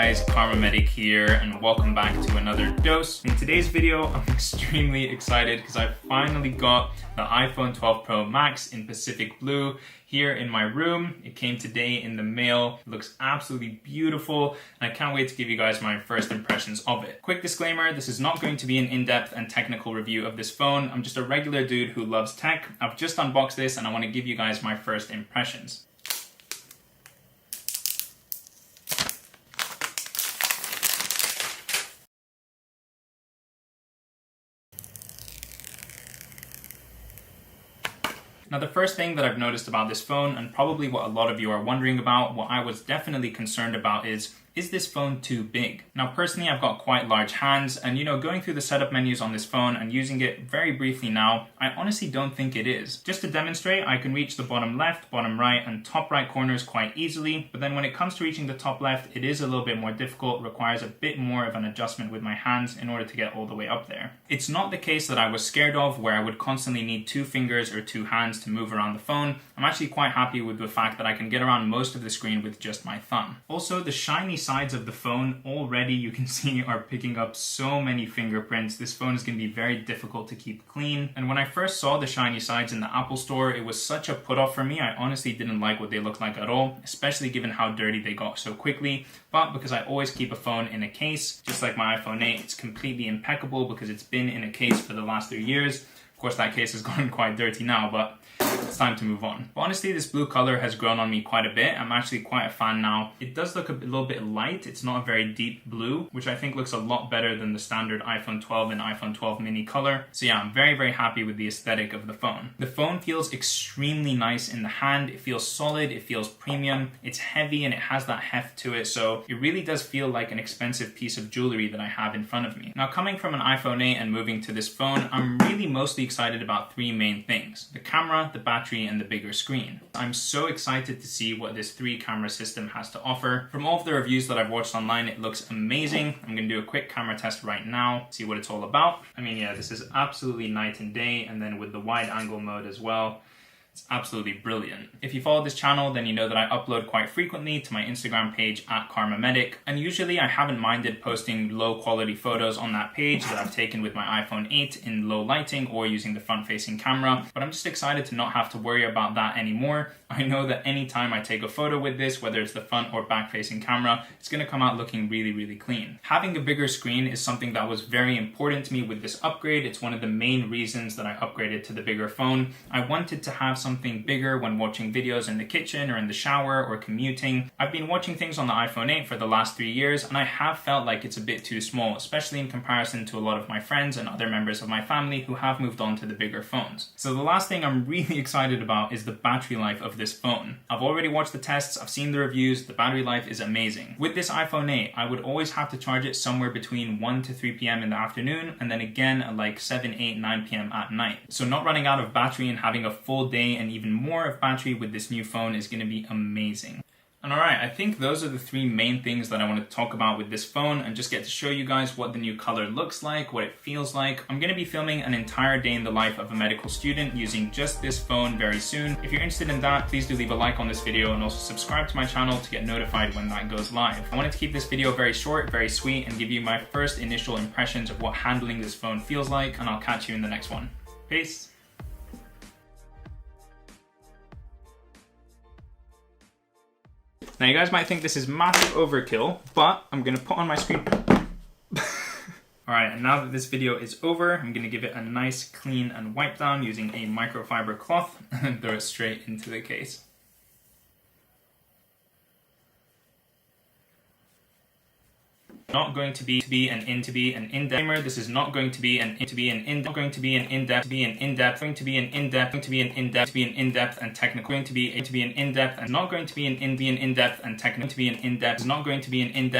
guys, Medic here, and welcome back to another dose. In today's video, I'm extremely excited because I finally got the iPhone 12 Pro Max in Pacific Blue here in my room. It came today in the mail. It looks absolutely beautiful, and I can't wait to give you guys my first impressions of it. Quick disclaimer, this is not going to be an in-depth and technical review of this phone. I'm just a regular dude who loves tech. I've just unboxed this and I want to give you guys my first impressions. Now, the first thing that I've noticed about this phone, and probably what a lot of you are wondering about, what I was definitely concerned about is this phone too big? Now, personally, I've got quite large hands, and going through the setup menus on this phone and using it very briefly now, I honestly don't think it is. Just to demonstrate, I can reach the bottom left, bottom right, and top right corners quite easily, but then when it comes to reaching the top left, it is a little bit more difficult, requires a bit more of an adjustment with my hands in order to get all the way up there. It's not the case that I was scared of, where I would constantly need two fingers or two hands to move around the phone. I'm actually quite happy with the fact that I can get around most of the screen with just my thumb. Also, the shiny sides of the phone already, you can see, are picking up so many fingerprints. This phone is going to be very difficult to keep clean. And when I first saw the shiny sides in the Apple Store, it was such a put off for me. I honestly didn't like what they looked like at all, especially given how dirty they got so quickly. But because I always keep a phone in a case, just like my iPhone 8, it's completely impeccable because it's been in a case for the last 3 years. Of course, that case has gotten quite dirty now, but it's time to move on. But honestly, this blue color has grown on me quite a bit. I'm actually quite a fan now. It does look a little bit light. It's not a very deep blue, which I think looks a lot better than the standard iPhone 12 and iPhone 12 mini color. So yeah, I'm very, very happy with the aesthetic of the phone. The phone feels extremely nice in the hand. It feels solid, it feels premium, it's heavy, and it has that heft to it. So it really does feel like an expensive piece of jewelry that I have in front of me. Now, coming from an iPhone 8 and moving to this phone, I'm really mostly excited about three main things: the camera, the battery, and the bigger screen. I'm so excited to see what this 3-camera system has to offer. From all of the reviews that I've watched online, it looks amazing. I'm gonna do a quick camera test right now, see what it's all about. I mean, yeah, this is absolutely night and day, and then with the wide angle mode as well, it's absolutely brilliant. If you follow this channel, then you know that I upload quite frequently to my Instagram page at Medic, and usually I haven't minded posting low quality photos on that page that I've taken with my iPhone 8 in low lighting or using the front facing camera, but I'm just excited to not have to worry about that anymore. I know that anytime I take a photo with this, whether it's the front or back facing camera, it's gonna come out looking really, really clean. Having a bigger screen is something that was very important to me with this upgrade. It's one of the main reasons that I upgraded to the bigger phone. I wanted to have something bigger when watching videos in the kitchen or in the shower or commuting. I've been watching things on the iPhone 8 for the last 3 years, and I have felt like it's a bit too small, especially in comparison to a lot of my friends and other members of my family who have moved on to the bigger phones. So the last thing I'm really excited about is the battery life of this phone. I've already watched the tests, I've seen the reviews, the battery life is amazing. With this iPhone 8, I would always have to charge it somewhere between 1 to 3 p.m. in the afternoon, and then again at like 7, 8, 9 p.m. at night. So not running out of battery and having a full day and even more of battery with this new phone is going to be amazing. And alright, I think those are the three main things that I want to talk about with this phone, and just get to show you guys what the new color looks like, what it feels like. I'm going to be filming an entire day in the life of a medical student using just this phone very soon. If you're interested in that, please do leave a like on this video and also subscribe to my channel to get notified when that goes live. I wanted to keep this video very short, very sweet, and give you my first initial impressions of what handling this phone feels like, and I'll catch you in the next one. Peace! Now, you guys might think this is massive overkill, but I'm gonna put on my screen. Alright, and now that this video is over, I'm gonna give it a nice clean and wipe down using a microfiber cloth and throw it straight into the case. Not going to be an in-depth. This is not going to be an in-depth and technical. Going to be an in-depth and not going to be an in-depth and technical. Not going to be an in-depth.